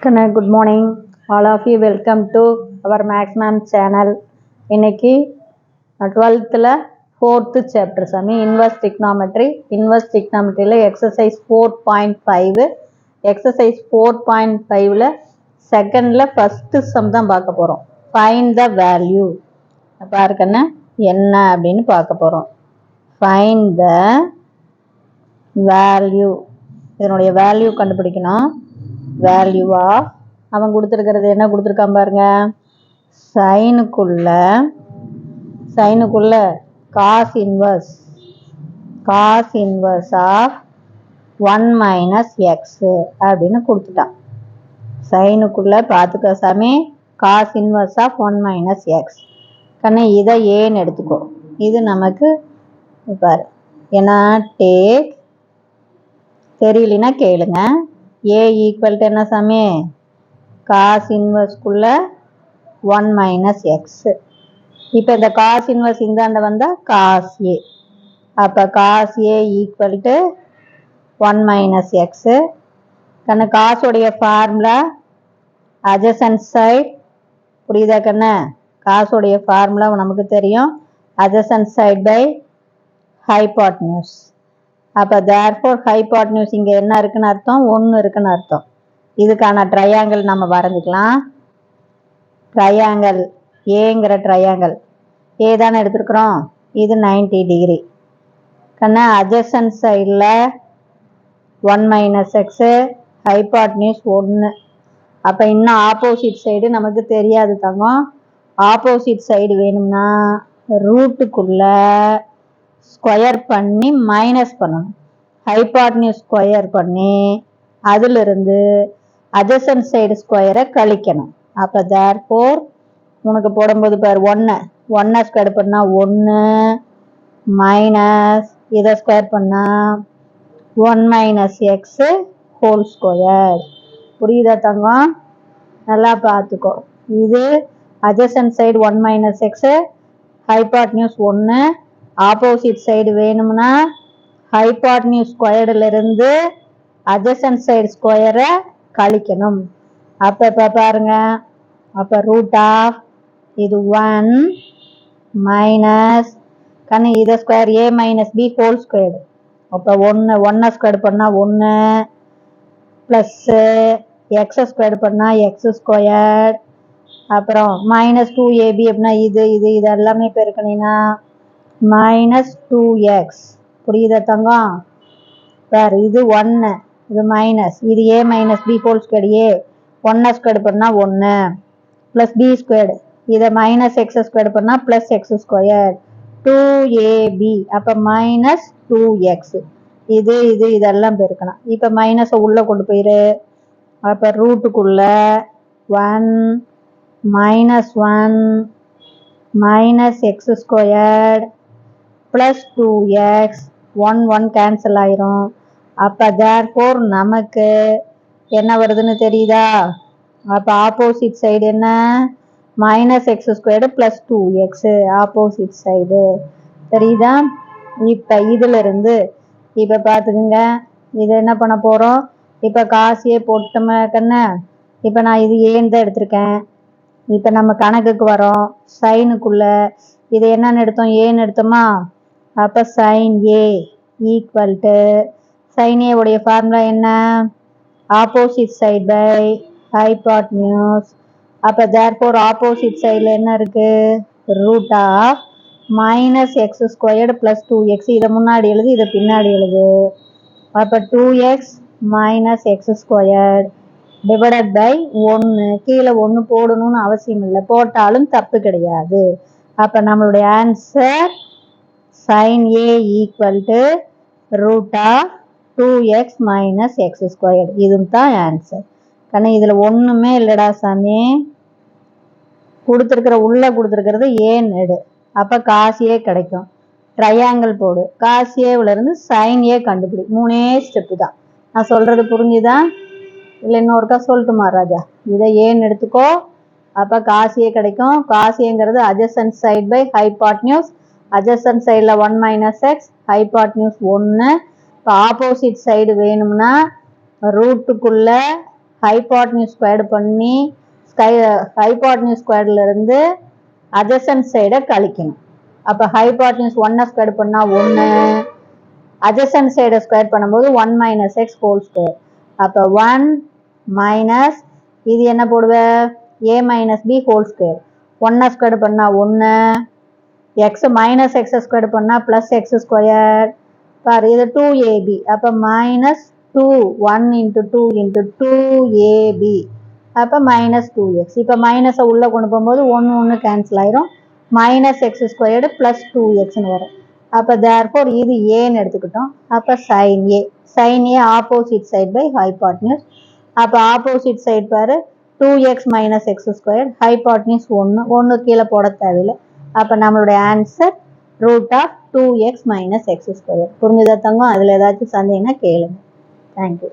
Good morning, all of you. Welcome to our Max Ma'am channel. இன்னைக்கு 12th 4th chapter sami inverse trigonometry. Inverse trigonometry ல exercise 4.5 exercise 4.5 ல second ல first sum தான் பார்க்க போறோம். Find the value. பாருக்கண்ணா என்ன அப்படின்னு பார்க்க போறோம். Find the value. இதனுடைய வேல்யூ கண்டுபிடிக்கணும். வேல்யூ ஆஃப் அவன் கொடுத்துருக்கிறது என்ன கொடுத்துருக்கான் பாருங்க, சைனுக்குள்ள cos inverse of 1 minus x அப்படின்னு கொடுத்துட்டான். சைனுக்குள்ள பார்த்துக்க சாமி, cos inverse of 1 minus x. கண்ணு இதை ஏன்னு எடுத்துக்கோ. இது நமக்கு பாரு ஏன்னா டேக் தெரியலனா கேளுங்க. ஏ ஈக்குவல் டு என்ன சாமி, காஸ் இன்வர்ஸ்க்குள்ள 1 மைனஸ் எக்ஸ். இப்போ இந்த காஸ் இன்வர்ஸ் இந்தாண்ட வந்தால் காஸ் ஏ. அப்போ cos A equal to 1 minus x. கண்ணு காசுடைய ஃபார்முலா அட்ஜசன்ட் சைடு, புரியுதா கண்ணு? காசுடைய ஃபார்முலா நமக்கு தெரியும், அட்ஜசன்ட் சைடு பை ஹைபாட்னியூஸ். அப்போ தேர்ஃபோர் ஹைபாட்னியூஸ் இங்கே என்ன இருக்குன்னு அர்த்தம், 1 இருக்குன்னு அர்த்தம். இதுக்கான ட்ரையாங்கிள் நம்ம வரைஞ்சிக்கலாம். ட்ரையாங்கிள் ஏங்கிற ட்ரையாங்கிள் ஏ தானே எடுத்துருக்குறோம், இது 90 டிகிரி. கண்ணா அட்ஜசன்ட் சைடில் 1 மைனஸ் எக்ஸு, ஹைபாட்னியூஸ் 1. அப்போ இன்னும் ஆப்போசிட் சைடு நமக்கு தெரியாது தங்கம். ஆப்போசிட் சைடு வேணும்னா ரூட்டுக்குள்ள ஸ்கொயர் பண்ணி மைனஸ் பண்ணணும். ஹைபாட்னியூஸ் ஸ்கொயர் பண்ணி அதிலிருந்து அட்ஜசன்ட் சைடு ஸ்கொயரை கழிக்கணும். அப்போ தேர்ஃபோர் உனக்கு போடும்போது பார் 1 ஸ்கொயர் பண்ணால் 1 மைனஸ் இதை ஸ்கொயர் பண்ணால் 1 மைனஸ் எக்ஸு ஹோல் ஸ்கொயர். புரியுதா தங்கம்? நல்லா பார்த்துக்கோ. இது adjacent side 1 minus x, hypotenuse 1. Opposite side வேணும்னா ஹைபாட்னியூஸ் ஸ்கொயர்டிலிருந்து அட்ஜசன்ட் சைடு ஸ்கொயரை கழிக்கணும். அப்போ இப்போ பாருங்க, அப்போ ரூட் ஆஃப் இது 1 மைனஸ் கண்ணு இதை ஸ்கொயர் ஏ மைனஸ் பி ஹோல் ஸ்கொயர். அப்போ 1 ஸ்கொயர் பண்ணால் 1 ப்ளஸ்ஸு எக்ஸை ஸ்கொயர் பண்ணால் எக்ஸ் ஸ்கொயர். அப்புறம் மைனஸ் 2ab அப்படின்னா இது எல்லாமே பெருக்கணினா மைனஸ் 2x. புரியுதா தங்கம்? வேறு இது 1, இது மைனஸ், இது ஏ மைனஸ் பி ஹோல் ஸ்கொயர். ஏ 1 ஸ்கொயர் பண்ணால் 1 ப்ளஸ் பி ஸ்கொயர், இதை மைனஸ் எக்ஸ் ஸ்கொயர் பண்ணால் ப்ளஸ் எக்ஸ் ஸ்கொயர் 2ab. அப்போ மைனஸ் 2x. இதெல்லாம் பெருக்கணும். இப்போ மைனஸை உள்ளே கொண்டு போயிரு. அப்போ ரூட்டுக்குள்ள 1 minus 1 minus x square plus 2x. 1 cancel ஆயிரும். அப்போ தேர்ஃபோர் நமக்கு என்ன வருதுன்னு தெரியுதா? அப்போ ஆப்போசிட் சைடு என்ன, minus x squared plus 2x opposite side. தெரியுதா? இப்போ இதிலிருந்து இப்போ பார்த்துக்குங்க, இது என்ன பண்ண போகிறோம், இப்போ காசியே போட்டோமே கண்ணு. இப்போ நான் இது ஏன்னு தான் எடுத்திருக்கேன். இப்போ நம்ம கணக்குக்கு வரோம். சைனுக்குள்ள இது என்னன்னு எடுத்தோம், ஏன்னு எடுத்தோமா. அப்போ sine A equal to sine A உடைய ஃபார்முலா என்ன, ஆப்போசிட் சைடு பை ஹைபாட்னியூஸ். அப்போ தேர்ஃபோர் ஆப்போசிட் சைடில் என்ன இருக்கு, root of minus x squared plus 2x. இதை முன்னாடி எழுது, இதை பின்னாடி எழுது. அப்போ 2x minus x square divided by 1. கீழே 1 போடணும்னு அவசியம் இல்லை, போட்டாலும் தப்பு கிடையாது. அப்போ நம்மளுடைய answer sin A equal to root of 2x minus x squared. இதுதான் ஆன்சர். கண்ணு இதில் ஒன்றுமே இல்லைடா சாமி, உள்ள கொடுத்துருக்கிறது ஏன்னு எடு. அப்போ காசியே கிடைக்கும். ட்ரையாங்கிள் போடு, காசியேவிலேருந்து சைன் ஏ கண்டுபிடி. 3 ஸ்டெப்பு தான். நான் சொல்கிறது புரிஞ்சுதா இல்லை இன்னொருக்கா சொல்லட்டுமா ராஜா? இதை ஏன்னு எடுத்துக்கோ. அப்போ காசியே கிடைக்கும். காசியங்கிறது adjacent side by hypotenuse. Adjacent சைடில் 1 மைனஸ் எக்ஸ், ஹைபாட்னியூஸ் 1. இப்போ ஆப்போசிட் சைடு வேணும்னா ரூட்டுக்குள்ள ஹைபாட்னியூஸ் ஸ்கொயர்டு பண்ணி ஹைபாட்னியூஸ் ஸ்கொயர்டில் இருந்து adjacent சைடை கழிக்கணும். அப்போ ஹைபாட்னியூஸ் 1 ஸ்கொயர்டு பண்ணால் 1, adjacent சைடை ஸ்கொயர் பண்ணும்போது 1 மைனஸ் எக்ஸ் ஹோல் ஸ்கொயர். அப்போ 1 மைனஸ் இது என்ன போடுவேன், a minus B whole square. 1 squared பண்ணால் 1, எக்ஸ் மைனஸ் எக்ஸ் ஸ்கொயர்டு பண்ணால் ப்ளஸ் எக்ஸ் ஸ்கொயர். பாரு இது 2ab. அப்போ மைனஸ் 2 1 இன்ட்டு 2 இன்ட்டு 2ab. அப்போ மைனஸ் 2x. இப்போ மைனஸை உள்ளே கொண்டு போகும்போது 1 1 கேன்சல் ஆயிரும். மைனஸ் எக்ஸ் ஸ்கொயர்டு ப்ளஸ் 2xன்னு வரும். அப்போ தேர்ஃபோர் இது ஏன்னு எடுத்துக்கிட்டோம். அப்போ sine A. Sine A opposite side by hypotenuse. அப்போ ஆப்போசிட் சைட் பாரு 2x minus x square, hypotenuse 1 கீழே போட தேவையில்லை. அப்போ நம்மளுடைய answer root of 2x minus x square. புரிஞ்சுதா தங்கம்? அதில் ஏதாச்சும் சந்தேகம்னா கேளுங்க. தேங்க்யூ.